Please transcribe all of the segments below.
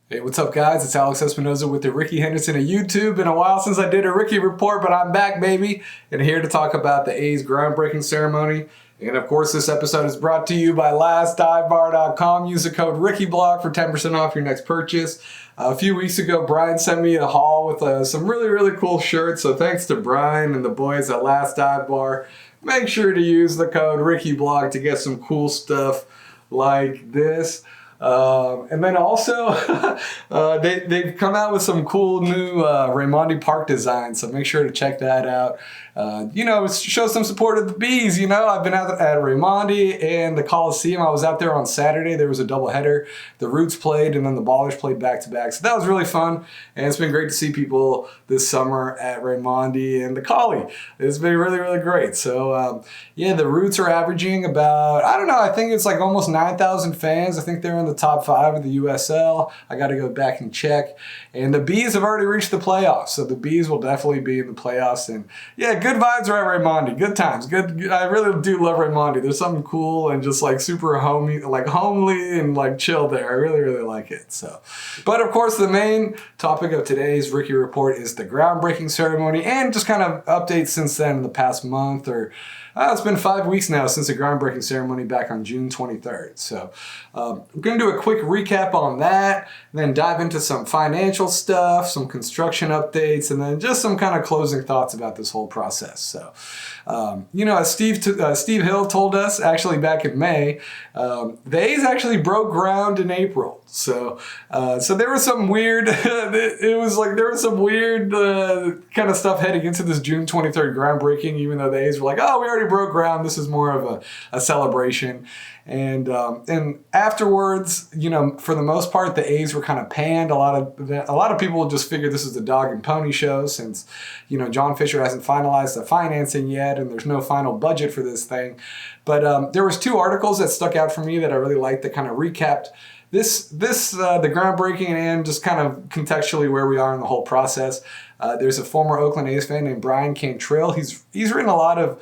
Hey, what's up, guys? It's Alex Espinoza with the Ricky Henderson of YouTube. Been a while since I did a Ricky report, but I'm back, baby, and here to talk about the A's groundbreaking ceremony. And of course, this episode is brought to you by LastDiveBar.com. Use the code RickyBlog for 10% off your next purchase. A few weeks ago, Brian sent me a haul with some really cool shirts. So thanks to Brian and the boys at Last Dive Bar. Make sure to use the code RickyBlog to get some cool stuff like this. And then also, they've come out with some cool new Raimondi Park designs, so make sure to check that out. Show some support of the Bees. I've been out at Raimondi and the Coliseum. I was out there on Saturday. There was a doubleheader. The Roots played, and then the Ballers played back-to-back. So that was really fun, and it's been great to see people this summer at Raimondi and the Collie. It's been really great. So, the Roots are averaging about, I think it's like almost 9,000 fans. I think they're in the top 5 of the USL. I got to go back and check. And the Bees have already reached the playoffs, so the Bees will definitely be in the playoffs. And good vibes are at Raimondi. Good times. Good. I really do love Raimondi. There's something cool and just like super homely and like chill there. I really like it. So, but of course, the main topic of today's Ricky Report is the groundbreaking ceremony and just kind of updates since then in the past month or. It's been 5 weeks now since the groundbreaking ceremony back on June 23rd. So I'm going to do a quick recap on that, then dive into some financial stuff, some construction updates, and then just some kind of closing thoughts about this whole process. So, as Steve Hill told us actually back in May, the A's actually broke ground in April. So there was some weird, there was some weird kind of stuff heading into this June 23rd groundbreaking, even though the A's were like, oh, we already broke ground. This is more of a celebration. And afterwards, for the most part, the A's were kind of panned. A lot of people just figured this is the dog and pony show since, John Fisher hasn't finalized the financing yet and there's no final budget for this thing. But there was 2 articles that stuck out for me that I really liked that kind of recapped the groundbreaking and just kind of contextually where we are in the whole process. There's a former Oakland A's fan named Brian Cantrell. He's written a lot of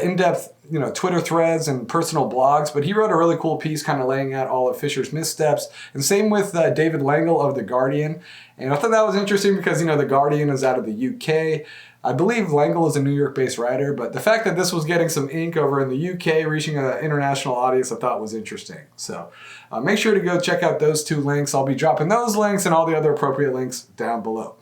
in-depth, Twitter threads and personal blogs, but he wrote a really cool piece kind of laying out all of Fisher's missteps. And same with David Langle of The Guardian. And I thought that was interesting because, The Guardian is out of the UK. I believe Langle is a New York-based writer, but the fact that this was getting some ink over in the UK, reaching an international audience, I thought was interesting. So make sure to go check out those 2 links. I'll be dropping those links and all the other appropriate links down below.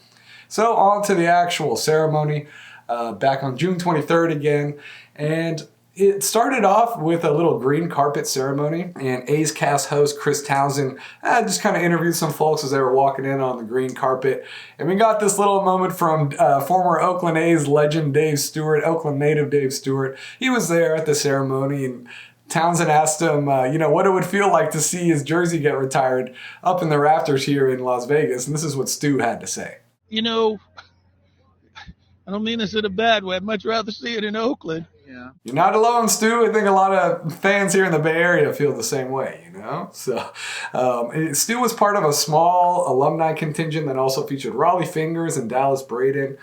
So on to the actual ceremony. Back on June 23rd again, and it started off with a little green carpet ceremony, and A's cast host Chris Townsend just kind of interviewed some folks as they were walking in on the green carpet, and we got this little moment from former Oakland A's legend Dave Stewart, Oakland native Dave Stewart. He was there at the ceremony, and Townsend asked him, what it would feel like to see his jersey get retired up in the rafters here in Las Vegas, and this is what Stu had to say. I don't mean this in a bad way. I'd much rather see it in Oakland. Yeah. You're not alone, Stu. I think a lot of fans here in the Bay Area feel the same way, So Stu was part of a small alumni contingent that also featured Raleigh Fingers and Dallas Braden.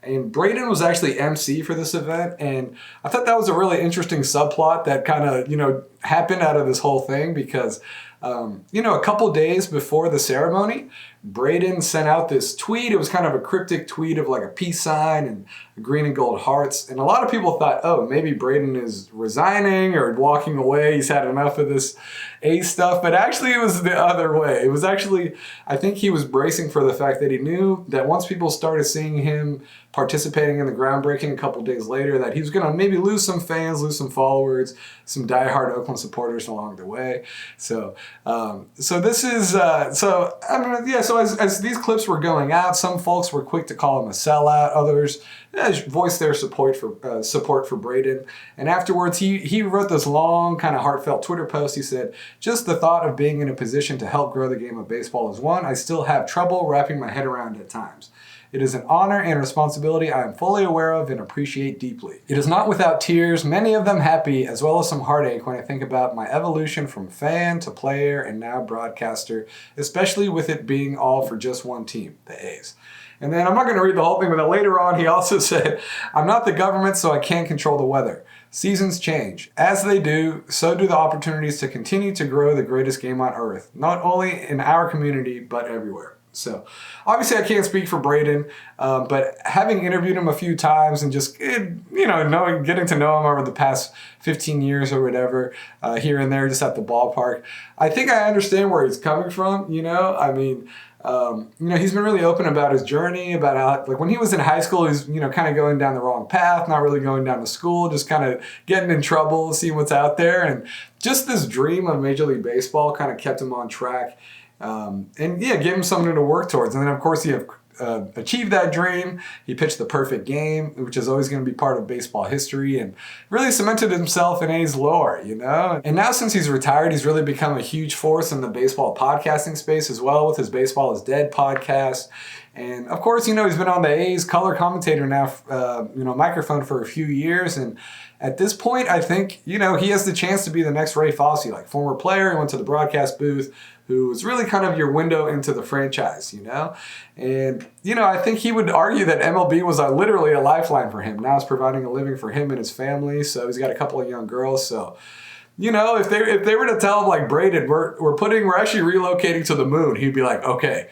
And Braden was actually MC for this event. And I thought that was a really interesting subplot that kind of, happened out of this whole thing because, a couple days before the ceremony, Braden sent out this tweet. It was kind of a cryptic tweet of like a peace sign and green and gold hearts. And a lot of people thought, oh, maybe Braden is resigning or walking away. He's had enough of this A stuff. But actually, it was the other way. It was actually, I think he was bracing for the fact that he knew that once people started seeing him participating in the groundbreaking a couple days later, that he was going to maybe lose some fans, lose some followers, some diehard Oakland supporters along the way. So this is, so as these clips were going out, some folks were quick to call him a sellout. Others voiced their support for Braden. And afterwards, he wrote this long, kind of heartfelt Twitter post. He said, "Just the thought of being in a position to help grow the game of baseball is one I still have trouble wrapping my head around at times. It is an honor and responsibility I am fully aware of and appreciate deeply. It is not without tears, many of them happy, as well as some heartache when I think about my evolution from fan to player and now broadcaster, especially with it being all for just one team, the A's. And then I'm not going to read the whole thing, but then later on he also said, I'm not the government, so I can't control the weather. Seasons change. As they do, so do the opportunities to continue to grow the greatest game on earth, not only in our community, but everywhere. So obviously I can't speak for Braden, but having interviewed him a few times and just, getting to know him over the past 15 years or whatever, here and there, just at the ballpark, I think I understand where he's coming from, he's been really open about his journey, about how, like when he was in high school, he's, kind of going down the wrong path, not really going down to school, just kind of getting in trouble, seeing what's out there. And just this dream of Major League Baseball kind of kept him on track. Gave him something to work towards. And then, of course, he achieved that dream. He pitched the perfect game, which is always going to be part of baseball history, and really cemented himself in A's lore, And now since he's retired, he's really become a huge force in the baseball podcasting space as well with his Baseball is Dead podcast. And of course, he's been on the A's color commentator now, microphone for a few years. And at this point, I think, he has the chance to be the next Ray Fosse, like former player who went to the broadcast booth, who was really kind of your window into the franchise, And, I think he would argue that MLB was literally a lifeline for him. Now it's providing a living for him and his family. So he's got a couple of young girls. So, if they were to tell him like Braden, we're actually relocating to the moon, he'd be like, okay,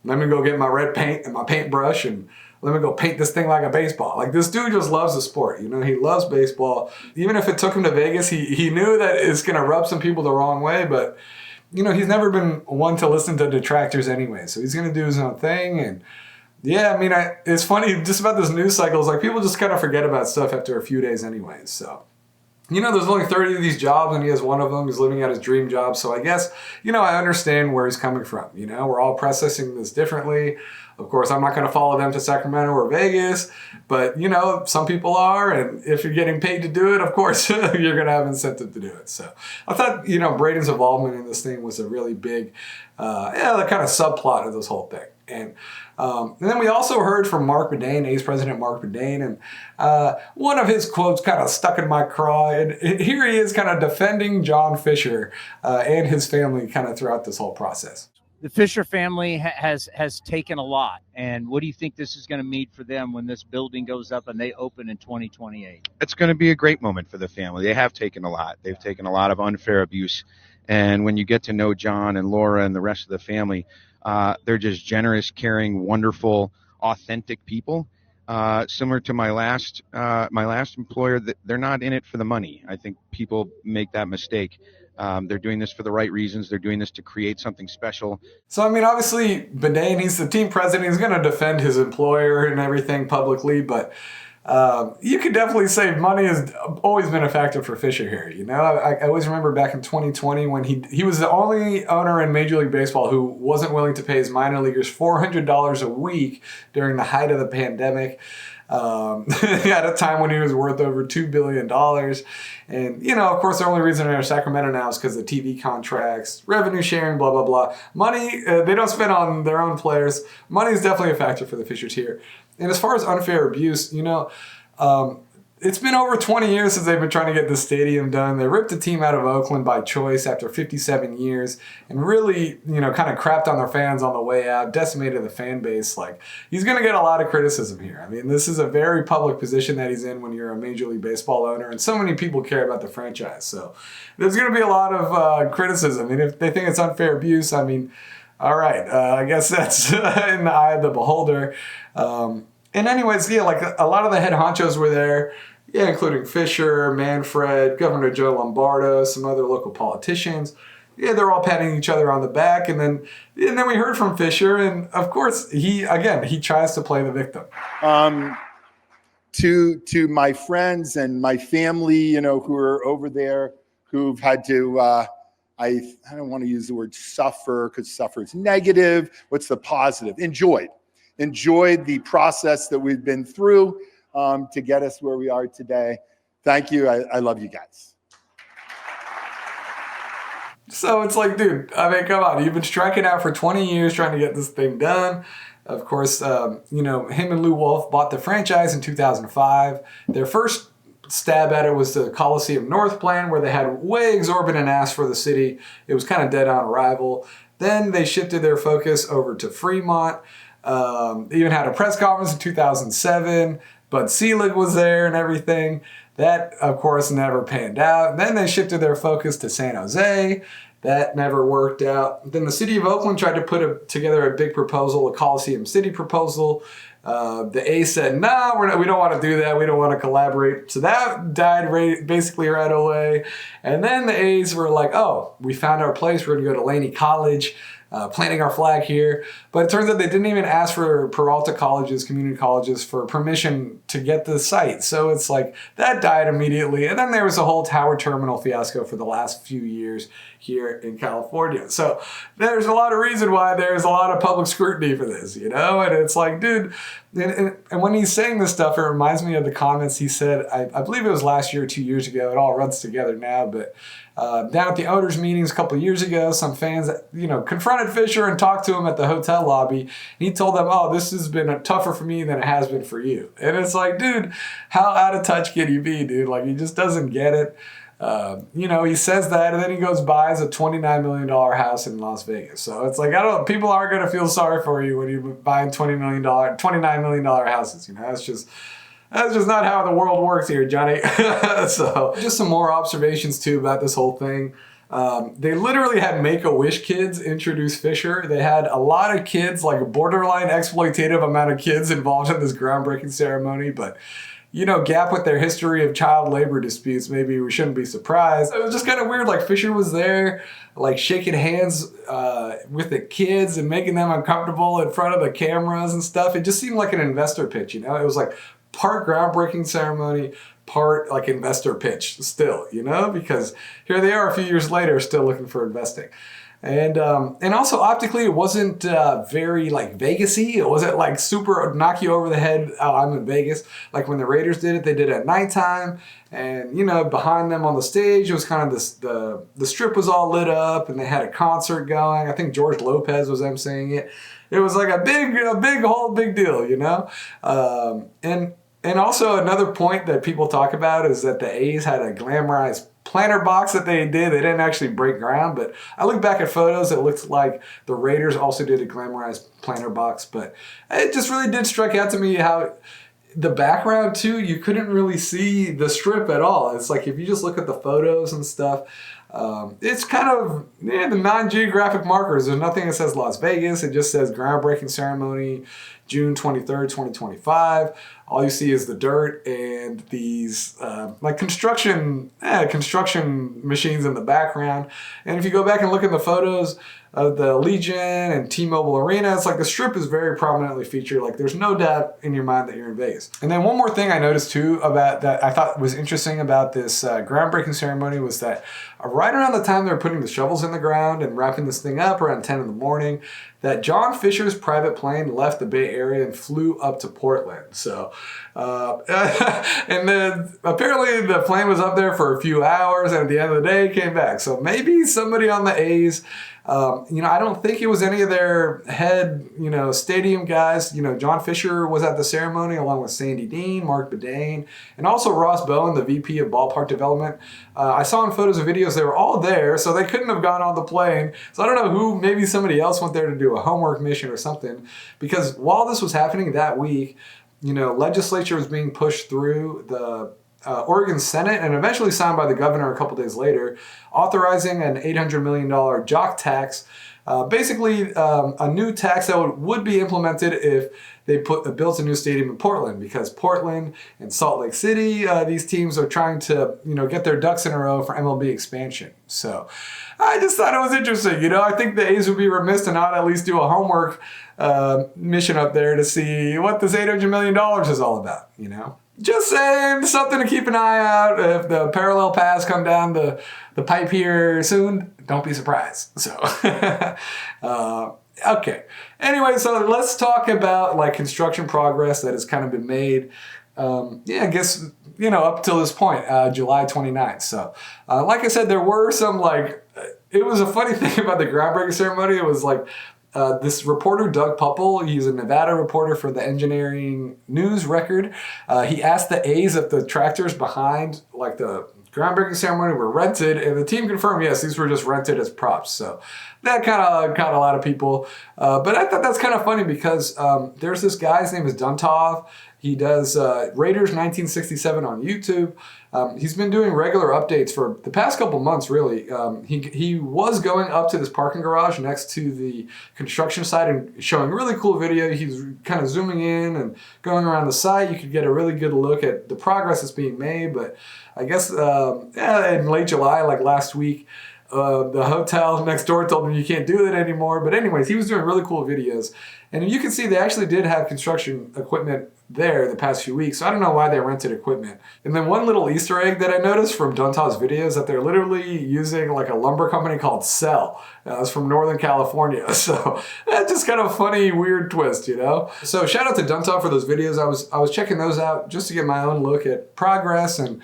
let me go get my red paint and my paintbrush and let me go paint this thing like a baseball. Like this dude just loves the sport. He loves baseball. Even if it took him to Vegas, he knew that it's going to rub some people the wrong way, but he's never been one to listen to detractors anyway. So he's going to do his own thing. And it's funny just about this news cycle. It's like people just kind of forget about stuff after a few days anyways. So, there's only 30 of these jobs and he has one of them. He's living out his dream job. So I guess, I understand where he's coming from. We're all processing this differently. Of course, I'm not going to follow them to Sacramento or Vegas, but, some people are. And if you're getting paid to do it, of course, you're going to have incentive to do it. So I thought, Braden's involvement in this thing was a really big, the kind of subplot of this whole thing. And then we also heard from Mark Bedane, A's president Mark Bedane, and one of his quotes kind of stuck in my craw. And here he is kind of defending John Fisher and his family kind of throughout this whole process. The Fisher family has taken a lot. And what do you think this is going to mean for them when this building goes up and they open in 2028? It's going to be a great moment for the family. They have taken a lot. They've taken a lot of unfair abuse. And when you get to know John and Laura and the rest of the family, they're just generous, caring, wonderful, authentic people. Similar to my last employer, they're not in it for the money. I think people make that mistake. They're doing this for the right reasons. They're doing this to create something special. So, obviously, Bedane, he's the team president. He's going to defend his employer and everything publicly, but you could definitely say money has always been a factor for Fisher here. I always remember back in 2020 when he was the only owner in Major League Baseball who wasn't willing to pay his minor leaguers $400 a week during the height of the pandemic. At a time when he was worth over $2 billion. And, of course, the only reason they're in Sacramento now is because of TV contracts, revenue sharing, blah, blah, blah. Money, they don't spend on their own players. Money is definitely a factor for the Fishers here. And as far as unfair abuse, it's been over 20 years since they've been trying to get this stadium done. They ripped the team out of Oakland by choice after 57 years and really, kind of crapped on their fans on the way out, decimated the fan base. Like, he's going to get a lot of criticism here. This is a very public position that he's in when you're a Major League Baseball owner, and so many people care about the franchise. So there's going to be a lot of criticism. And if they think it's unfair abuse, all right, I guess that's in the eye of the beholder. And anyways, like a lot of the head honchos were there, including Fisher, Manfred, Governor Joe Lombardo, some other local politicians. They're all patting each other on the back. And then we heard from Fisher, and of course, he tries to play the victim. To my friends and my family, who are over there, who've had to, I don't want to use the word suffer because suffer is negative. What's the positive? Enjoyed the process that we've been through to get us where we are today. Thank you. I love you guys. So it's like, dude, come on. You've been striking out for 20 years trying to get this thing done. Of course, him and Lou Wolf bought the franchise in 2005. Their first stab at it was the Coliseum North plan, where they had way exorbitant asks for the city. It was kind of dead on arrival. Then they shifted their focus over to Fremont. They even had a press conference in 2007. Bud Selig was there and everything. That, of course, never panned out. And then they shifted their focus to San Jose. That never worked out. Then the city of Oakland tried to put together a big proposal, a Coliseum City proposal. The A's said, no, we don't want to do that. We don't want to collaborate. So that died basically right away. And then the A's were like, oh, we found our place. We're going to go to Laney College, planting our flag here. But it turns out they didn't even ask for Peralta colleges, community colleges, for permission to get the site. So it's like that died immediately. And then there was a whole tower terminal fiasco for the last few years here in California. So there's a lot of reason why there's a lot of public scrutiny for this, And it's like, dude, and when he's saying this stuff, it reminds me of the comments he said, I believe it was last year or 2 years ago. It all runs together now, but down at the owners' meetings a couple of years ago, some fans, confronted Fisher and talked to him at the hotel lobby. And he told them, oh, this has been tougher for me than it has been for you. And it's like, dude, how out of touch can you be, dude? Like, he just doesn't get it. He says that, and then he goes buys a $29 million house in Las Vegas. So it's like, people aren't going to feel sorry for you when you're buying $29 million houses. That's just not how the world works here, Johnny. So just some more observations too about this whole thing. They literally had Make-A-Wish kids introduce Fisher. They had a lot of kids, like a borderline exploitative amount of kids involved in this groundbreaking ceremony, but Gap with their history of child labor disputes, maybe we shouldn't be surprised. It was just kind of weird. Like, Fisher was there, like, shaking hands with the kids and making them uncomfortable in front of the cameras and stuff. It just seemed like an investor pitch, It was like part groundbreaking ceremony, part like investor pitch still, because here they are a few years later still looking for investing. And also optically, it wasn't very like Vegas-y. It wasn't like super knock you over the head. Oh, I'm in Vegas. Like when the Raiders did it, they did it at nighttime. And behind them on the stage, it was kind of this. The strip was all lit up, and they had a concert going. I think George Lopez was emceeing it. It was like a big deal, And also another point that people talk about is that the A's had a glamorized planter box that they did. They didn't actually break ground, but I look back at photos, it looks like the Raiders also did a glamorized planter box, but it just really did strike out to me how the background too, you couldn't really see the strip at all. It's like if you just look at the photos and stuff, it's kind of the non-geographic markers. There's nothing that says Las Vegas. It just says groundbreaking ceremony, June 23rd, 2025. All you see is the dirt and these like construction machines in the background. And if you go back and look at the photos of the Legion and T-Mobile Arena, it's like the strip is very prominently featured. Like there's no doubt in your mind that you're in Vegas. And then one more thing I noticed too about that I thought was interesting about this groundbreaking ceremony was that right around the time they were putting the shovels in the ground and wrapping this thing up around 10 in the morning, that John Fisher's private plane left the Bay Area and flew up to Portland. So, and then apparently the plane was up there for a few hours, and at the end of the day, came back. So maybe somebody on the A's, I don't think it was any of their head, stadium guys. John Fisher was at the ceremony along with Sandy Dean, Mark Bedane, and also Ross Bowen, the VP of ballpark development. I saw in photos and videos they were all there, so they couldn't have gone on the plane. So I don't know who, maybe somebody else went there to do a homework mission or something. Because while this was happening that week, legislature was being pushed through the Oregon Senate and eventually signed by the governor a couple days later, authorizing an $800 million jock tax, basically a new tax that would be implemented if they built a new stadium in Portland, because Portland and Salt Lake City, these teams are trying to get their ducks in a row for MLB expansion. So I just thought it was interesting. I think the A's would be remiss to not at least do a homework mission up there to see what this $800 million is all about. Just saying, something to keep an eye out. If the parallel paths come down the pipe here soon, don't be surprised. So, okay. Anyway, so let's talk about construction progress that has kind of been made. I guess, up till this point, July 29th. So, like I said, there were some it was a funny thing about the groundbreaking ceremony. It was this reporter, Doug Pupple, he's a Nevada reporter for the Engineering News Record. He asked the A's if the tractors behind like the groundbreaking ceremony were rented, and the team confirmed yes, these were just rented as props. So that kind of caught a lot of people. But I thought that's kind of funny because there's this guy, his name is Duntov. He does Raiders 1967 on YouTube. He's been doing regular updates for the past couple months, really. He was going up to this parking garage next to the construction site and showing a really cool video. He's kind of zooming in and going around the site. You could get a really good look at the progress that's being made. But I guess in late July, like last week, the hotel next door told him you can't do it anymore. But anyways, he was doing really cool videos. And you can see they actually did have construction equipment there the past few weeks. So I don't know why they rented equipment. And then one little Easter egg that I noticed from Duntov's videos that they're literally using like a lumber company called Cell. It's from Northern California. So that's just kind of a funny, weird twist, you know? So shout out to Duntov for those videos. I was checking those out just to get my own look at progress, and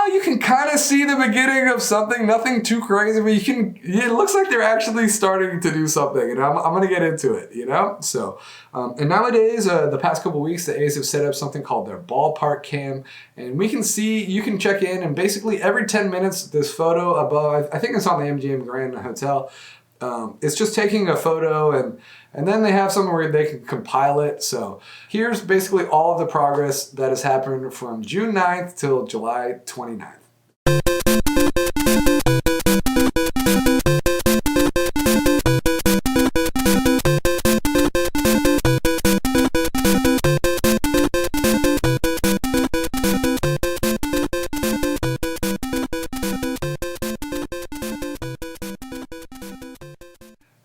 you can kind of see the beginning of something, nothing too crazy, but it looks like they're actually starting to do something, and I'm going to get into it, you know? So, and nowadays, the past couple weeks, the A's have set up something called their ballpark cam, and you can check in, and basically every 10 minutes, this photo above, I think it's on the MGM Grand Hotel, it's just taking a photo, and then they have something where they can compile it. So here's basically all of the progress that has happened from June 9th till July 29th.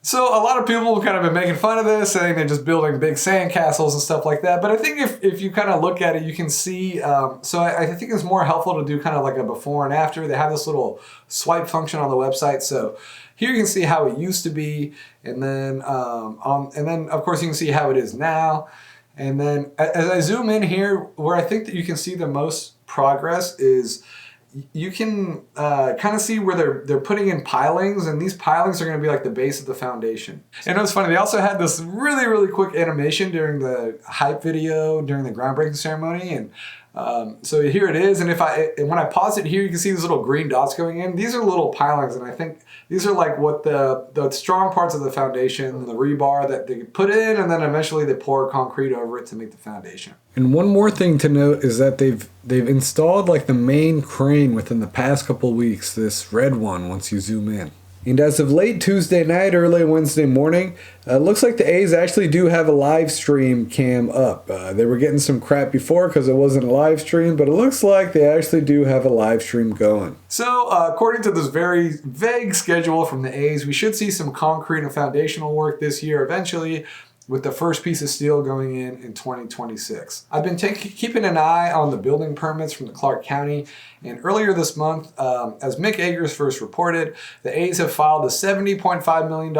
So a lot of people have kind of been making fun of this, saying they're just building big sand castles and stuff like that. But I think if you kind of look at it, you can see, so I think it's more helpful to do kind of like a before and after. They have this little swipe function on the website. So here you can see how it used to be. And then, of course, you can see how it is now. And then as I zoom in here, where I think that you can see the most progress is you can kind of see where they're putting in pilings, and these pilings are going to be like the base of the foundation. And it was funny, they also had this really, really quick animation during the hype video, during the groundbreaking ceremony, and so here it is, and when I pause it here, you can see these little green dots going in. These are little pilings, and I think these are like what the strong parts of the foundation, the rebar that they put in, and then eventually they pour concrete over it to make the foundation. And one more thing to note is that they've installed like the main crane within the past couple weeks, this red one once you zoom in. And as of late Tuesday night, early Wednesday morning, looks like the A's actually do have a live stream cam up. They were getting some crap before because it wasn't a live stream, but it looks like they actually do have a live stream going. So according to this very vague schedule from the A's, we should see some concrete and foundational work this year eventually, with the first piece of steel going in 2026. I've been keeping an eye on the building permits from the Clark County, and earlier this month, as Mick Agers first reported, the A's have filed a $70.5 million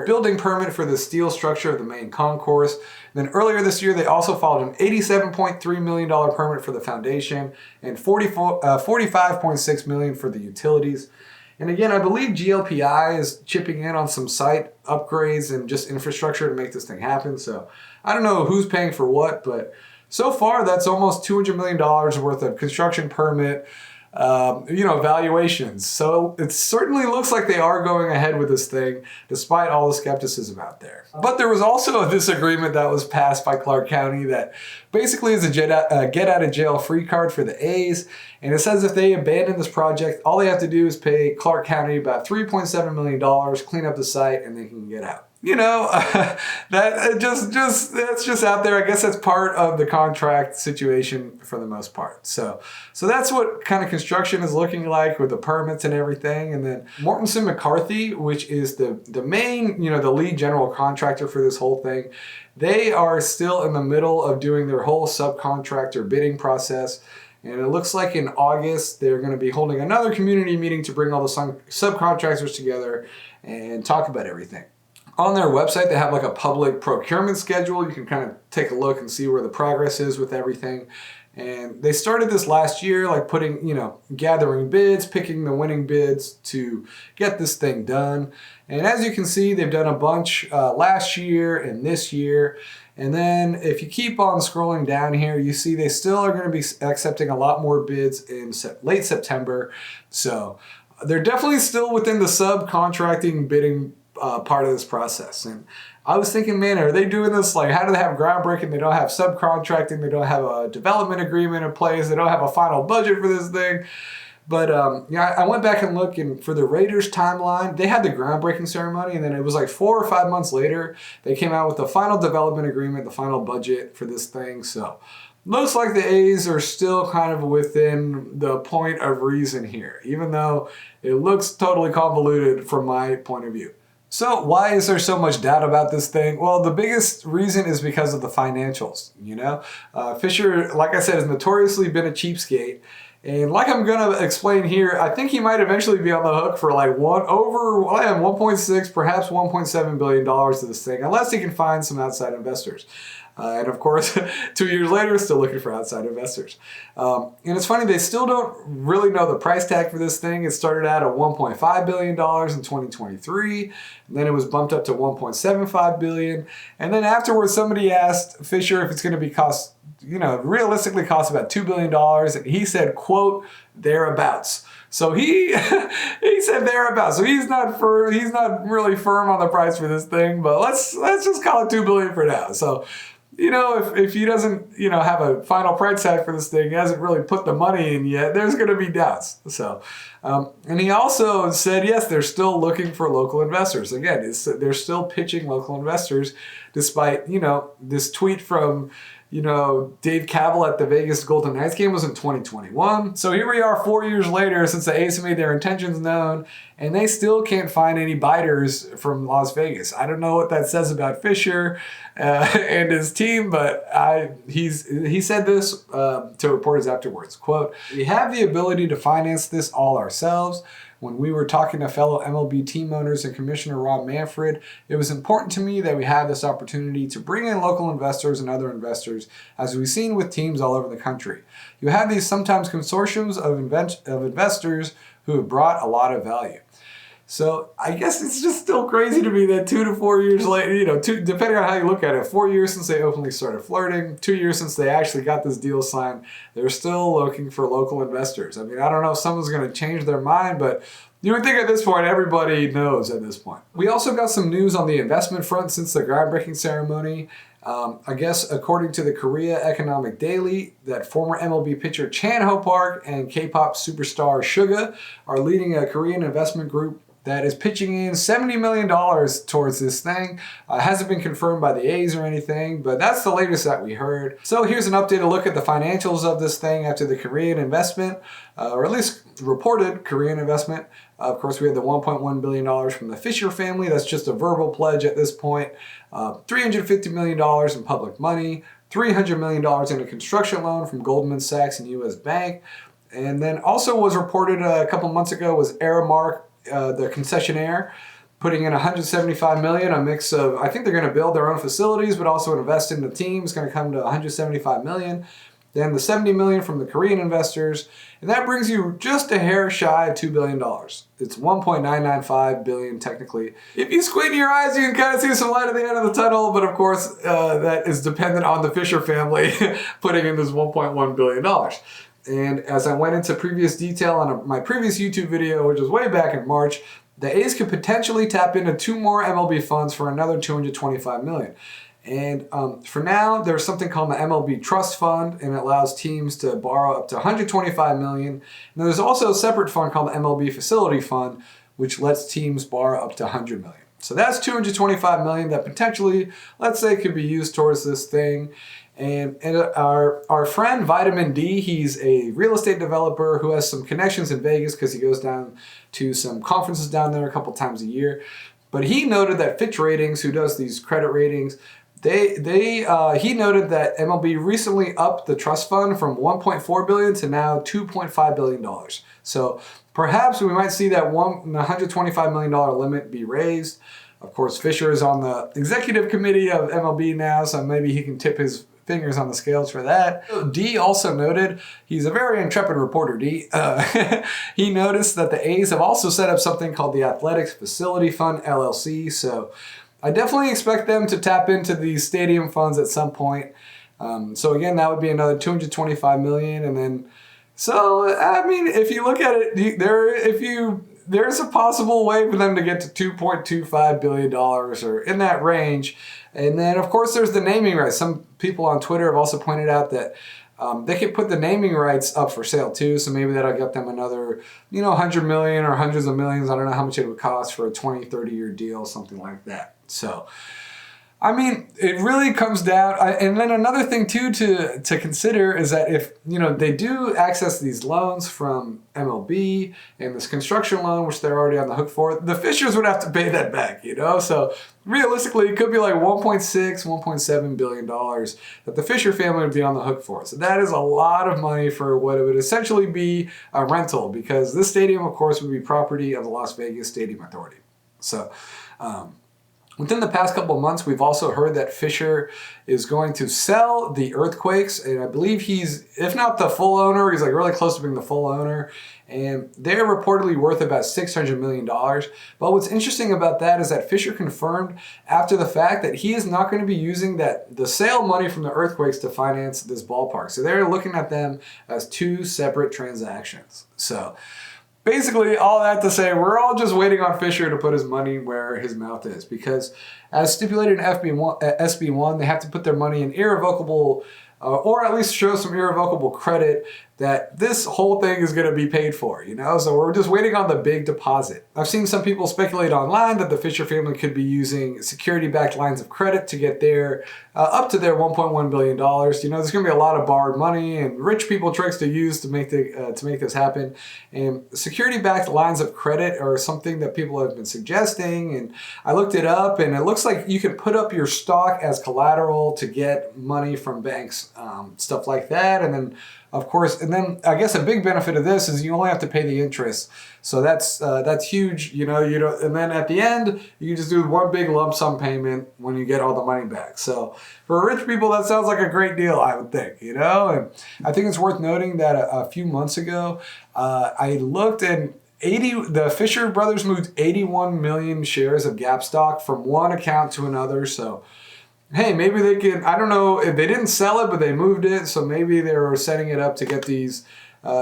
building permit for the steel structure of the main concourse. Then earlier this year, they also filed an $87.3 million permit for the foundation and $45.6 million for the utilities. And again, I believe GLPI is chipping in on some site upgrades and just infrastructure to make this thing happen. So I don't know who's paying for what, but so far that's almost $200 million worth of construction permit, valuations. So it certainly looks like they are going ahead with this thing, despite all the skepticism out there. But there was also a disagreement that was passed by Clark County that basically is a get out of jail free card for the A's. And it says if they abandon this project, all they have to do is pay Clark County about $3.7 million, clean up the site, and they can get out. You know, that's just out there. I guess that's part of the contract situation for the most part. So that's what kind of construction is looking like with the permits and everything. And then Mortensen McCarthy, which is the main, the lead general contractor for this whole thing, they are still in the middle of doing their whole subcontractor bidding process. And it looks like in August, they're going to be holding another community meeting to bring all the subcontractors together and talk about everything. On their website, they have like a public procurement schedule. You can kind of take a look and see where the progress is with everything. And they started this last year, like gathering bids, picking the winning bids to get this thing done. And as you can see, they've done a bunch last year and this year. And then if you keep on scrolling down here, you see they still are going to be accepting a lot more bids in late September. So they're definitely still within the subcontracting bidding part of this process. And I was thinking, man, are they doing this? Like, how do they have groundbreaking? They don't have subcontracting. They don't have a development agreement in place. They don't have a final budget for this thing. But I went back and looked, and for the Raiders timeline, they had the groundbreaking ceremony, and then it was like 4 or 5 months later, they came out with the final development agreement, the final budget for this thing. So looks like the A's are still kind of within the point of reason here, even though it looks totally convoluted from my point of view. So why is there so much doubt about this thing? Well, the biggest reason is because of the financials. Fisher, like I said, has notoriously been a cheapskate. And like I'm going to explain here, I think he might eventually be on the hook for like 1.6, perhaps $1.7 billion to this thing, unless he can find some outside investors. And of course, 2 years later, still looking for outside investors. And it's funny, they still don't really know the price tag for this thing. It started out at $1.5 billion in 2023. And then it was bumped up to $1.75 billion. And then afterwards, somebody asked Fisher if it's going to realistically cost about $2 billion. And he said, quote, thereabouts. So he said thereabouts. So he's not really firm on the price for this thing, but let's just call it $2 billion for now. So, if he doesn't, have a final price tag for this thing, he hasn't really put the money in yet, there's going to be doubts. So, and he also said, yes, they're still looking for local investors. Again, they're still pitching local investors despite, this tweet from, Dave Cavill at the Vegas Golden Knights game was in 2021. So here we are 4 years later since the A's made their intentions known, and they still can't find any biters from Las Vegas. I don't know what that says about Fisher and his team, but he said this to reporters afterwards, quote, "We have the ability to finance this all ourselves. When we were talking to fellow MLB team owners and Commissioner Rob Manfred, it was important to me that we have this opportunity to bring in local investors and other investors, as we've seen with teams all over the country. You have these sometimes consortiums of investors who have brought a lot of value." So I guess it's just still crazy to me that 2 to 4 years later, depending on how you look at it, 4 years since they openly started flirting, 2 years since they actually got this deal signed, they're still looking for local investors. I mean, I don't know if someone's going to change their mind, but you would think at this point, everybody knows at this point. We also got some news on the investment front since the groundbreaking ceremony. I guess according to the Korea Economic Daily, that former MLB pitcher Chan Ho Park and K-pop superstar Suga are leading a Korean investment group that is pitching in $70 million towards this thing. Hasn't been confirmed by the A's or anything, but that's the latest that we heard. So here's an updated look at the financials of this thing after the Korean investment, or at least reported Korean investment. Of course, we had the $1.1 billion from the Fisher family. That's just a verbal pledge at this point. $350 million in public money, $300 million in a construction loan from Goldman Sachs and U.S. Bank. And then also was reported a couple months ago was Aramark, the concessionaire, putting in $175 million, a mix of, I think they're going to build their own facilities, but also invest in the team. It's going to come to $175 million. Then the $70 million from the Korean investors, and that brings you just a hair shy of $2 billion. It's $1.995 billion technically. If you squint your eyes, you can kind of see some light at the end of the tunnel, but of course, that is dependent on the Fisher family putting in this $1.1 billion. And as I went into previous detail on my previous YouTube video, which was way back in March, the A's could potentially tap into 2 more MLB funds for another $225 million. And for now, there's something called the MLB Trust Fund, and it allows teams to borrow up to $125 million. And there's also a separate fund called the MLB Facility Fund, which lets teams borrow up to $100 million. So that's $225 million that potentially, let's say, could be used towards this thing. And our friend Vitamin D, he's a real estate developer who has some connections in Vegas because he goes down to some conferences down there a couple times a year. But he noted that Fitch Ratings, who does these credit ratings, he noted that MLB recently upped the trust fund from $1.4 billion to now $2.5 billion. So perhaps we might see that $125 million limit be raised. Of course, Fisher is on the executive committee of MLB now, so maybe he can tip his fingers on the scales for that. D also noted, he's a very intrepid reporter, D. He noticed that the A's have also set up something called the Athletics Facility Fund, LLC. So I definitely expect them to tap into these stadium funds at some point. So again, that would be another $225 million. And then, so, I mean, if you look at it, there's a possible way for them to get to $2.25 billion or in that range. And then, of course, there's the naming rights. Some people on Twitter have also pointed out that they could put the naming rights up for sale too. So maybe that'll get them another, 100 million or hundreds of millions. I don't know how much it would cost for a 20, 30-year deal, something like that. So, I mean, it really comes down, and then another thing too to consider is that if, they do access these loans from MLB and this construction loan, which they're already on the hook for, the Fishers would have to pay that back, So realistically, it could be like $1.6, $1.7 billion that the Fisher family would be on the hook for. So that is a lot of money for what it would essentially be a rental, because this stadium, of course, would be property of the Las Vegas Stadium Authority. So, within the past couple of months, we've also heard that Fisher is going to sell the Earthquakes, and I believe he's, if not the full owner, he's like really close to being the full owner, and they're reportedly worth about $600 million. But what's interesting about that is that Fisher confirmed after the fact that he is not going to be using the sale money from the Earthquakes to finance this ballpark. So they're looking at them as two separate transactions. So basically, all that to say, we're all just waiting on Fisher to put his money where his mouth is, because as stipulated in SB1, they have to put their money in irrevocable, or at least show some irrevocable credit that this whole thing is going to be paid for, So we're just waiting on the big deposit. I've seen some people speculate online that the Fisher family could be using security-backed lines of credit to get up to their $1.1 billion. There's going to be a lot of borrowed money and rich people tricks to use to make this happen. And security-backed lines of credit are something that people have been suggesting. And I looked it up, and it looks like you can put up your stock as collateral to get money from banks, stuff like that. And then, of course, and then I guess a big benefit of this is you only have to pay the interest. So that's huge, and then at the end, you can just do one big lump sum payment when you get all the money back. So for rich people, that sounds like a great deal, I would think, And I think it's worth noting that a few months ago, I looked, and the Fisher brothers moved 81 million shares of Gap stock from one account to another. So hey, maybe they can, I don't know if they didn't sell it, but they moved it. So maybe they were setting it up to get these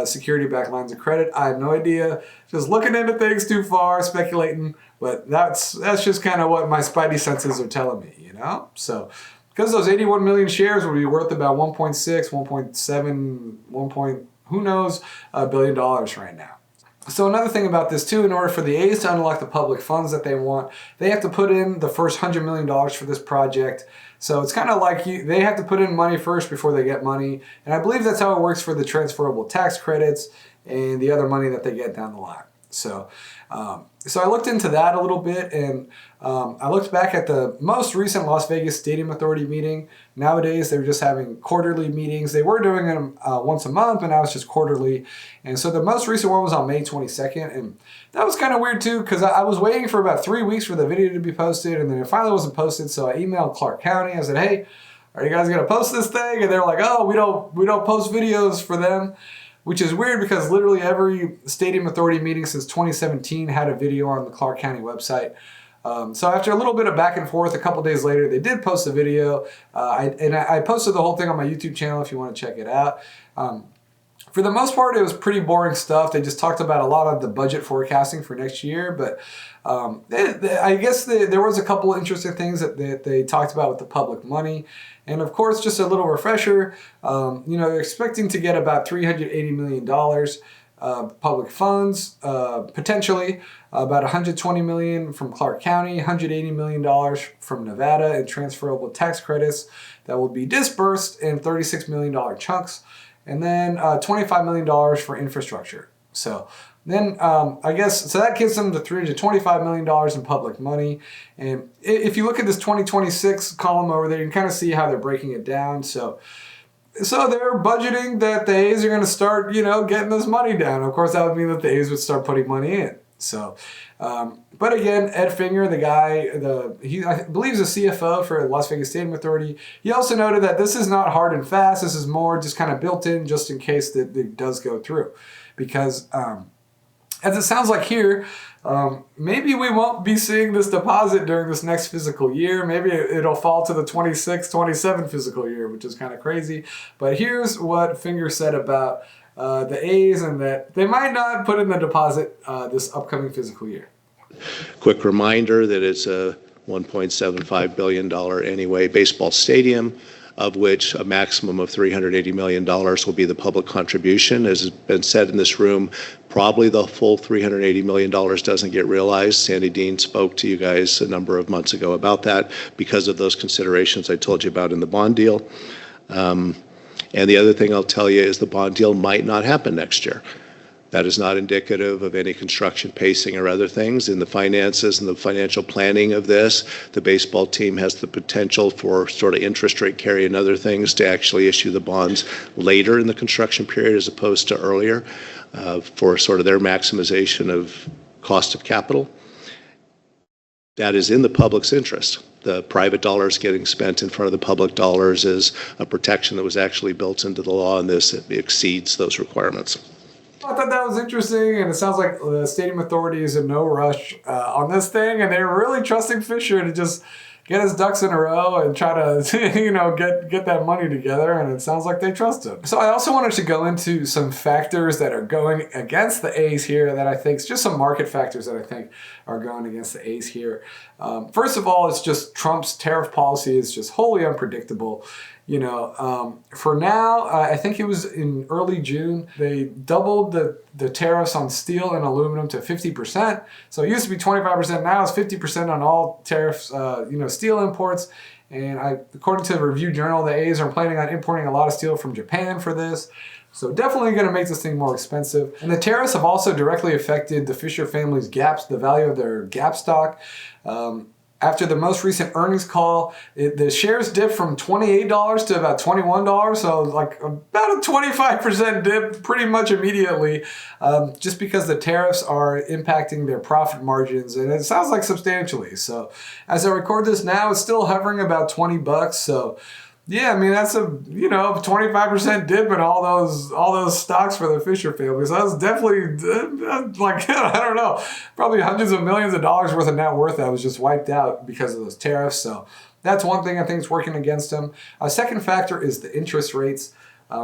security-backed lines of credit. I have no idea. Just looking into things too far, speculating. But that's just kind of what my spidey senses are telling me, So because those 81 million shares would be worth about 1.6, 1.7, who knows, billion dollars right now. So another thing about this too, in order for the A's to unlock the public funds that they want, they have to put in the first $100 million for this project. So it's kind of like they have to put in money first before they get money. And I believe that's how it works for the transferable tax credits and the other money that they get down the line. So I looked into that a little bit, and I looked back at the most recent Las Vegas Stadium Authority meeting. Nowadays, they're just having quarterly meetings. They were doing them once a month, but now it's just quarterly. And so the most recent one was on May 22nd, and that was kind of weird too, because I was waiting for about 3 weeks for the video to be posted, and then it finally wasn't posted. So I emailed Clark County. I said, hey, are you guys going to post this thing? And they're like, oh, we don't post videos for them. Which is weird, because literally every Stadium Authority meeting since 2017 had a video on the Clark County website. So after a little bit of back and forth, a couple days later, they did post a video. I posted the whole thing on my YouTube channel if you want to check it out. For the most part, it was pretty boring stuff. They just talked about a lot of the budget forecasting for next year. But I guess there was a couple of interesting things that they talked about with the public money. And of course, just a little refresher, they're expecting to get about $380 million public funds, potentially about $120 million from Clark County, $180 million from Nevada in transferable tax credits that will be dispersed in $36 million chunks, and then $25 million for infrastructure. So then I guess, so that gives them the $325 million in public money. And if you look at this 2026 column over there, you can kind of see how they're breaking it down. So they're budgeting that the A's are going to start, getting this money down. Of course, that would mean that the A's would start putting money in. So, but again, Ed Finger, the guy, I believe is the CFO for Las Vegas Stadium Authority. He also noted that this is not hard and fast. This is more just kind of built in just in case that it does go through. Because as it sounds like here, maybe we won't be seeing this deposit during this next fiscal year. Maybe it'll fall to the 26-27 fiscal year, which is kind of crazy. But here's what Finger said about the A's and that they might not put in the deposit this upcoming fiscal year. Quick reminder that it's a $1.75 billion anyway baseball stadium, of which a maximum of $380 million will be the public contribution. As has been said in this room, probably the full $380 million doesn't get realized. Sandy Dean spoke to you guys a number of months ago about that because of those considerations I told you about in the bond deal. And the other thing I'll tell you is the bond deal might not happen next year. That is not indicative of any construction pacing or other things. In the finances and the financial planning of this, the baseball team has the potential for sort of interest rate carry and other things to actually issue the bonds later in the construction period as opposed to earlier for sort of their maximization of cost of capital. That is in the public's interest. The private dollars getting spent in front of the public dollars is a protection that was actually built into the law, and this exceeds those requirements. I thought that was interesting, and it sounds like the Stadium Authority is in no rush on this thing, and they're really trusting Fisher to just get his ducks in a row and try to, get that money together, and it sounds like they trust him. So I also wanted to go into some factors that are going against the A's here that I think, just some market factors that I think are going against the A's here. First of all, it's just Trump's tariff policy is just wholly unpredictable. For now, I think it was in early June, they doubled the tariffs on steel and aluminum to 50%. So it used to be 25%, now it's 50% on all tariffs, steel imports. And according to the Review Journal, the A's are planning on importing a lot of steel from Japan for this. So definitely going to make this thing more expensive. And the tariffs have also directly affected the Fisher family's GAPs, the value of their GAP stock. After the most recent earnings call, the shares dipped from $28 to about $21, so like about a 25% dip pretty much immediately, just because the tariffs are impacting their profit margins, and it sounds like substantially. So as I record this now, it's still hovering about $20, so yeah, I mean, that's a 25% dip in all those stocks for the Fisher family. So that's definitely I don't know, probably hundreds of millions of dollars worth of net worth that was just wiped out because of those tariffs. So that's one thing I think is working against them. A second factor is the interest rates.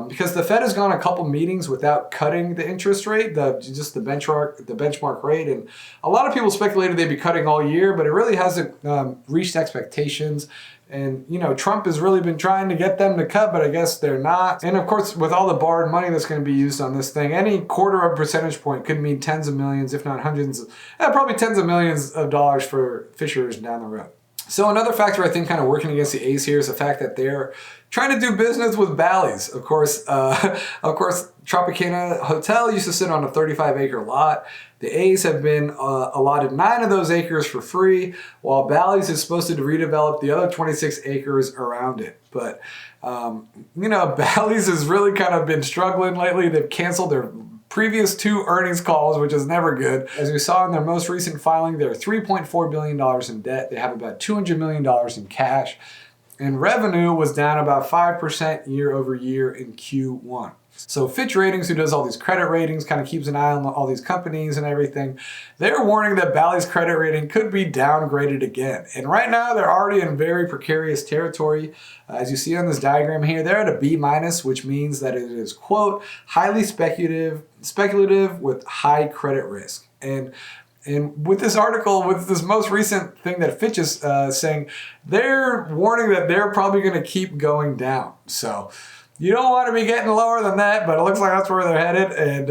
Because the Fed has gone a couple meetings without cutting the interest rate, the benchmark rate, and a lot of people speculated they'd be cutting all year, but it really hasn't reached expectations. And Trump has really been trying to get them to cut, but I guess they're not. And of course, with all the borrowed money that's going to be used on this thing, any quarter of a percentage point could mean tens of millions, if not hundreds, probably tens of millions of dollars for Fishers down the road. So another factor I think kind of working against the A's here is the fact that they're trying to do business with Bally's. Of course, Tropicana Hotel used to sit on a 35-acre lot. The A's have been allotted 9 of those acres for free, while Bally's is supposed to redevelop the other 26 acres around it. But, Bally's has really kind of been struggling lately. They've canceled their previous 2 earnings calls, which is never good. As we saw in their most recent filing, they're $3.4 billion in debt. They have about $200 million in cash. And revenue was down about 5% year over year in Q1. So Fitch Ratings, who does all these credit ratings, kind of keeps an eye on all these companies and everything, they're warning that Bally's credit rating could be downgraded again. And right now, they're already in very precarious territory. As you see on this diagram here, they're at a B-, which means that it is, quote, highly speculative with high credit risk. And with this article, with this most recent thing that Fitch is saying, they're warning that they're probably going to keep going down. So you don't want to be getting lower than that, but it looks like that's where they're headed. And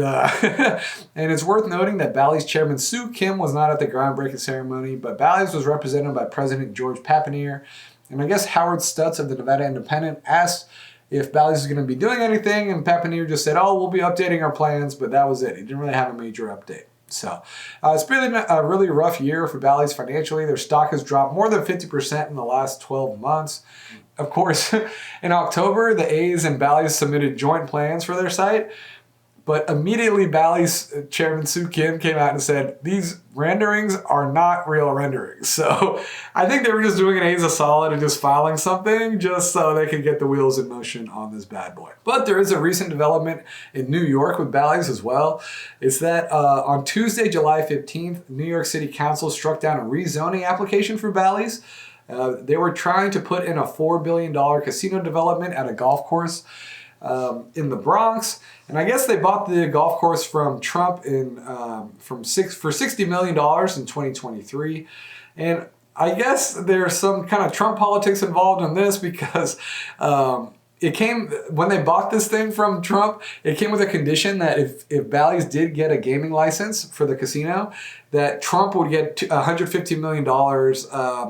and it's worth noting that Bally's chairman Sue Kim was not at the groundbreaking ceremony, but Bally's was represented by President George Papineer. And I guess Howard Stutz of the Nevada Independent asked if Bally's is going to be doing anything, and Papineer just said, "Oh, we'll be updating our plans," but that was it. He didn't really have a major update. So it's been a really rough year for Bally's financially. Their stock has dropped more than 50% in the last 12 months. Of course, in October, the A's and Bally's submitted joint plans for their site. But immediately Bally's chairman Soo Kim came out and said, these renderings are not real renderings. So I think they were just doing an A's a solid and just filing something just so they could get the wheels in motion on this bad boy. But there is a recent development in New York with Bally's as well. It's that on Tuesday, July 15th, New York City Council struck down a rezoning application for Bally's. They were trying to put in a $4 billion casino development at a golf course in the Bronx. And I guess they bought the golf course from Trump for $60 million in 2023. And I guess there's some kind of Trump politics involved in this because when they bought this thing from Trump, it came with a condition that if Bally's did get a gaming license for the casino, that Trump would get $150 million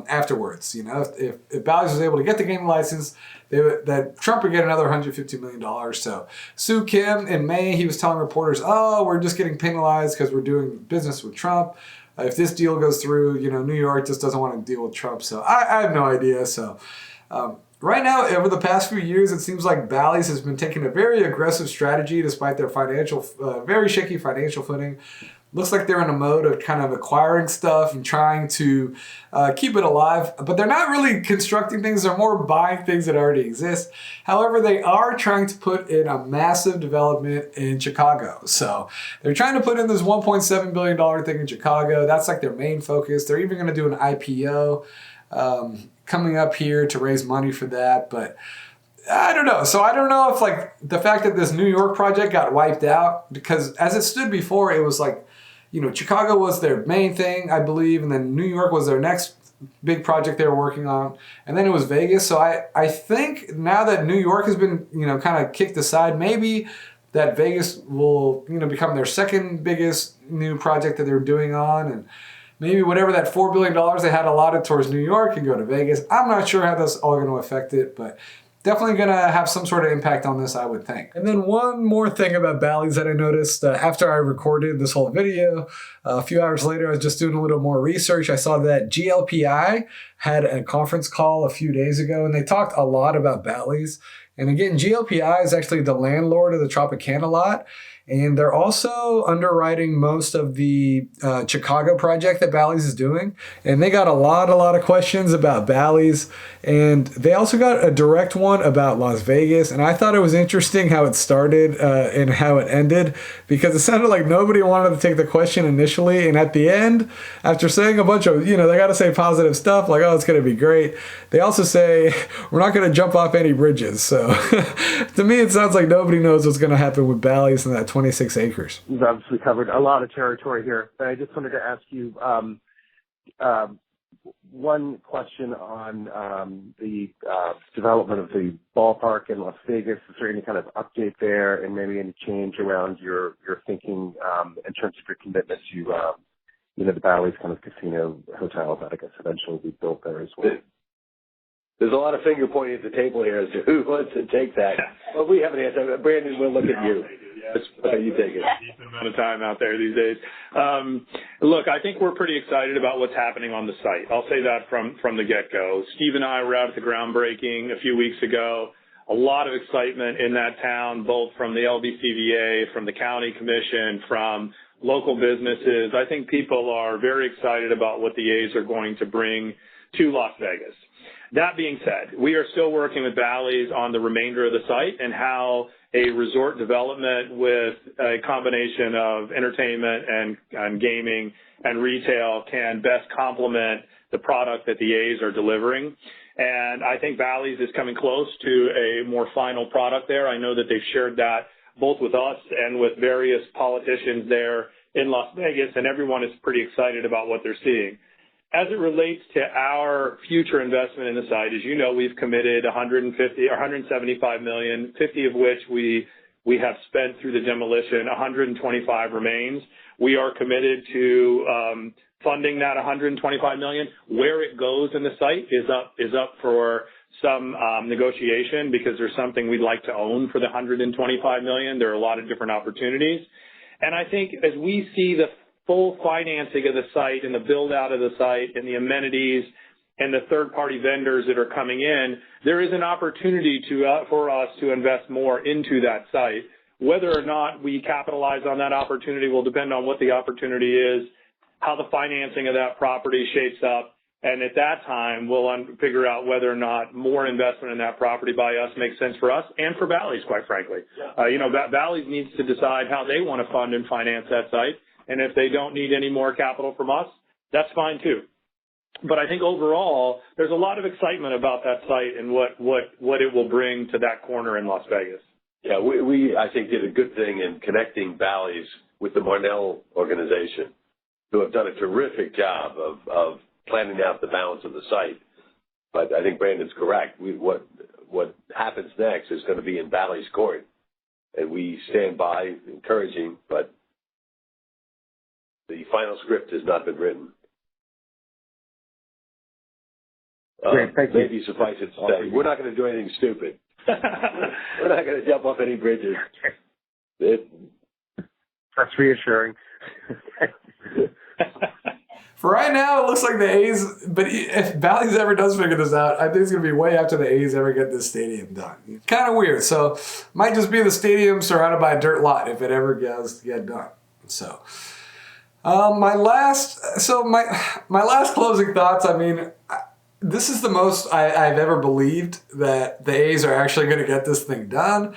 afterwards. You know, if Bally's was able to get the gaming license, that Trump would get another $150 million. So Soo Kim in May, he was telling reporters, oh, we're just getting penalized because we're doing business with Trump. If this deal goes through, you know, New York just doesn't want to deal with Trump. So I have no idea. So right now, over the past few years, it seems like Bally's has been taking a very aggressive strategy despite their very shaky financial footing. Looks like they're in a mode of kind of acquiring stuff and trying to keep it alive, but they're not really constructing things. They're more buying things that already exist. However, they are trying to put in a massive development in Chicago. So they're trying to put in this $1.7 billion thing in Chicago. That's like their main focus. They're even going to do an IPO coming up here to raise money for that, but I don't know. So I don't know if like the fact that this New York project got wiped out, because as it stood before, it was like, you know, Chicago was their main thing, I believe, and then New York was their next big project they were working on, and then it was Vegas. So I think now that New York has been, you know, kind of kicked aside, maybe that Vegas will, you know, become their second biggest new project that they're doing on, and maybe whatever that $4 billion they had allotted towards New York can go to Vegas. I'm not sure how that's all going to affect it, but definitely going to have some sort of impact on this, I would think. And then one more thing about Bally's that I noticed after I recorded this whole video, a few hours later, I was just doing a little more research. I saw that GLPI had a conference call a few days ago, and they talked a lot about Bally's. And again, GLPI is actually the landlord of the Tropicana lot. And they're also underwriting most of the Chicago project that Bally's is doing. And they got a lot of questions about Bally's. And they also got a direct one about Las Vegas. And I thought it was interesting how it started and how it ended, because it sounded like nobody wanted to take the question initially. And at the end, after saying a bunch of, you know, they got to say positive stuff like, oh, it's going to be great. They also say, we're not going to jump off any bridges. So to me, it sounds like nobody knows what's going to happen with Bally's in that 26 acres. You've obviously covered a lot of territory here, but I just wanted to ask you one question on the development of the ballpark in Las Vegas. Is there any kind of update there, and maybe any change around your thinking in terms of your commitment to you know, the Bally's kind of casino hotel that I guess eventually will be built there as well? There's a lot of finger pointing at the table here as to who wants to take that. Well, we have an answer. Brandon, we'll look at you. You take it. Decent amount of time out there these days. Look, I think we're pretty excited about what's happening on the site. I'll say that from the get-go. Steve and I were out at the groundbreaking a few weeks ago. A lot of excitement in that town, both from the LBCVA, from the county commission, from local businesses. I think people are very excited about what the A's are going to bring to Las Vegas. That being said, we are still working with Bally's on the remainder of the site and how a resort development with a combination of entertainment and gaming and retail can best complement the product that the A's are delivering. And I think Bally's is coming close to a more final product there. I know that they've shared that both with us and with various politicians there in Las Vegas, and everyone is pretty excited about what they're seeing. As it relates to our future investment in the site, as you know, we've committed $175 million, 50 of which we have spent through the demolition. 125 remains. We are committed to funding that $125 million. Where it goes in the site is up for some negotiation, because there's something we'd like to own for the $125 million. There are a lot of different opportunities. And I think as we see the full financing of the site and the build out of the site and the amenities and the third-party vendors that are coming in, there is an opportunity for us to invest more into that site. Whether or not we capitalize on that opportunity will depend on what the opportunity is, how the financing of that property shapes up. And at that time, we'll figure out whether or not more investment in that property by us makes sense for us and for Bally's, quite frankly. Bally's needs to decide how they want to fund and finance that site. And if they don't need any more capital from us, that's fine too. But I think overall, there's a lot of excitement about that site and what it will bring to that corner in Las Vegas. Yeah, we I think, did a good thing in connecting Bally's with the Marnell organization, who have done a terrific job of planning out the balance of the site. But I think Brandon's correct. What happens next is going to be in Bally's court, and we stand by, encouraging, but the final script has not been written. Great, thank you. Maybe suffice it to say, we're not going to do anything stupid. We're not going to jump off any bridges. That's reassuring. For right now, it looks like the A's, but if Bally's ever does figure this out, I think it's going to be way after the A's ever get this stadium done. Kind of weird. So, might just be the stadium surrounded by a dirt lot if it ever gets done. So, my last closing thoughts, I mean, this is the most I've ever believed that the A's are actually going to get this thing done.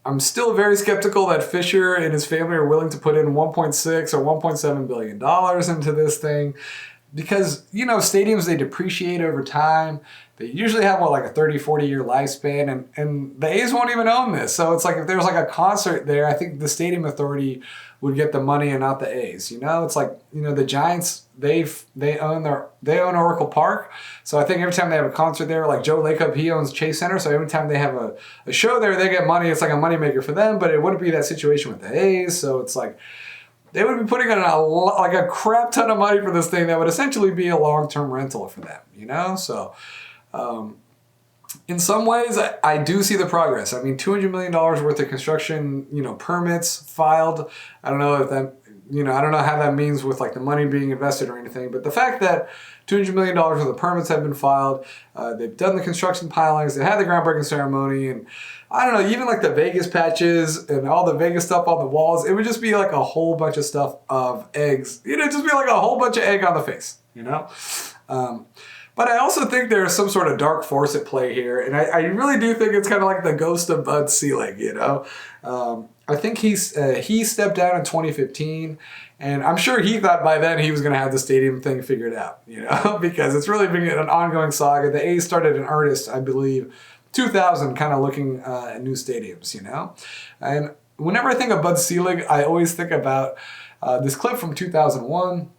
I'm still very skeptical that Fisher and his family are willing to put in $1.6 or $1.7 billion into this thing because, stadiums, they depreciate over time. They usually have, like a 30, 40-year lifespan, and the A's won't even own this. So it's like if there's like a concert there, I think the stadium authority would get the money and not the A's. It's like, the Giants, they own Oracle Park. So I think every time they have a concert there, like Joe Lacob, he owns Chase Center. So every time they have a show there, they get money. It's like a moneymaker for them, but it wouldn't be that situation with the A's. So it's like they would be putting in a crap ton of money for this thing that would essentially be a long-term rental for them, So in some ways, I do see the progress. I mean, $200 million worth of construction, permits filed. I don't know if that, I don't know how that means with like the money being invested or anything, but the fact that $200 million worth of permits have been filed, they've done the construction pilings, they had the groundbreaking ceremony, and I don't know, even like the Vegas patches and all the Vegas stuff on the walls, it would just be like a whole bunch of stuff of eggs. Just be like a whole bunch of egg on the face, But I also think there's some sort of dark force at play here, and I really do think it's kind of like the ghost of Bud Selig, I think he stepped down in 2015, and I'm sure he thought by then he was going to have the stadium thing figured out, because it's really been an ongoing saga. The A's started in earnest, I believe, 2000, kind of looking at new stadiums, And whenever I think of Bud Selig, I always think about this clip from 2001.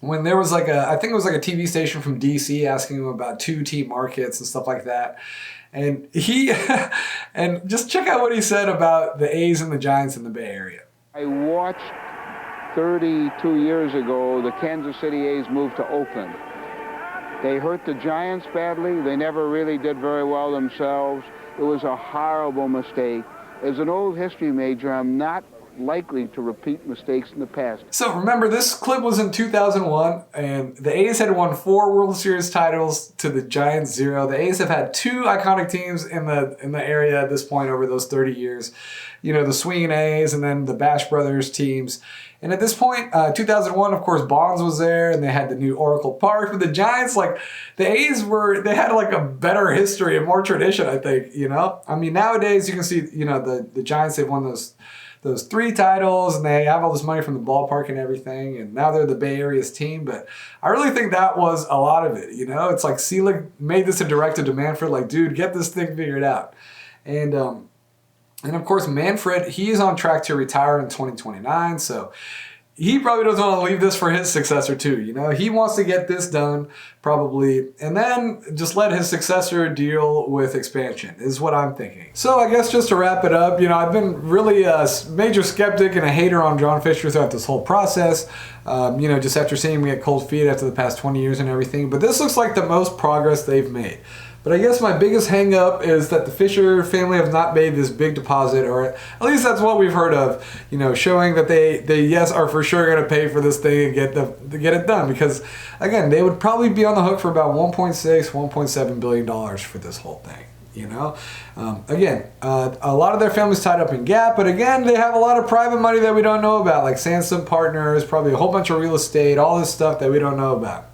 When there was I think it was like a TV station from DC asking him about 2-team markets and stuff like that. And and just check out what he said about the A's and the Giants in the Bay Area. I watched 32 years ago the Kansas City A's move to Oakland. They hurt the Giants badly. They never really did very well themselves. It was a horrible mistake. As an old history major, I'm not likely to repeat mistakes in the past. So remember, this clip was in 2001, and the A's had won 4 World Series titles to the Giants 0. The A's have had 2 iconic teams in the area at this point over those 30 years. The Swinging A's and then the Bash Brothers teams. And at this point, 2001, of course, Bonds was there, and they had the new Oracle Park. But the Giants, the A's they had a better history and more tradition, I think, I mean, nowadays you can see, the Giants, they've won those 3 titles, and they have all this money from the ballpark and everything, and now they're the Bay Area's team. But I really think that was a lot of it, It's like Selig made this a directive to Manfred, dude, get this thing figured out. And of course, Manfred, he is on track to retire in 2029, so he probably doesn't want to leave this for his successor too, He wants to get this done, probably, and then just let his successor deal with expansion, is what I'm thinking. So I guess just to wrap it up, I've been really a major skeptic and a hater on John Fisher throughout this whole process, just after seeing me at cold feet after the past 20 years and everything, but this looks like the most progress they've made. But I guess my biggest hang-up is that the Fisher family have not made this big deposit, or at least that's what we've heard of, showing that they yes, are for sure going to pay for this thing and get it done. Because, again, they would probably be on the hook for about $1.6, $1.7 billion for this whole thing. Again, a lot of their families tied up in Gap, but again, they have a lot of private money that we don't know about, like Sansom Partners, probably a whole bunch of real estate, all this stuff that we don't know about,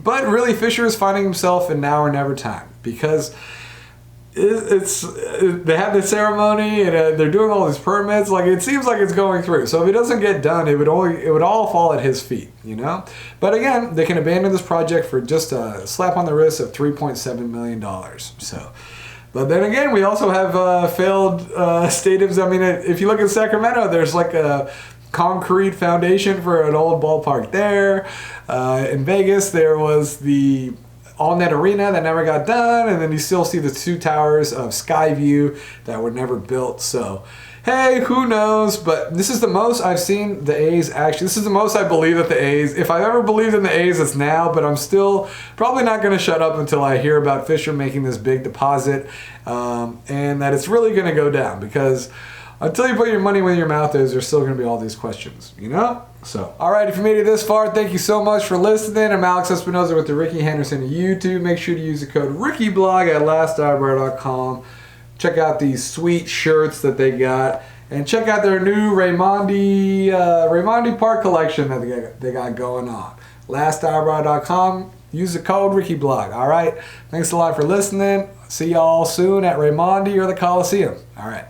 But really, Fisher is finding himself in now or never time, because they have the ceremony and they're doing all these permits. Like, it seems like it's going through. So if it doesn't get done, it would all fall at his feet, But again, they can abandon this project for just a slap on the wrist of $3.7 million. So, but then again, we also have failed stadiums. I mean, if you look at Sacramento, there's like a concrete foundation for an old ballpark there. In Vegas, there was the All-Net Arena that never got done, and then you still see the 2 towers of Skyview that were never built. So, hey, who knows? But this is the most I've seen the A's actually. This is the most I believe that the A's, if I've ever believed in the A's, it's now, but I'm still probably not going to shut up until I hear about Fisher making this big deposit, and that it's really going to go down, because until you put your money where your mouth is, there's still going to be all these questions, So, all right, if you made it this far, thank you so much for listening. I'm Alex Espinoza with the Ricky Henderson YouTube. Make sure to use the code RickyBlog at lasteyebrow.com. Check out these sweet shirts that they got. And check out their new Raimondi Park collection that they got going on. lasteyebrow.com. Use the code RickyBlog, all right? Thanks a lot for listening. See y'all soon at Raimondi or the Coliseum. All right.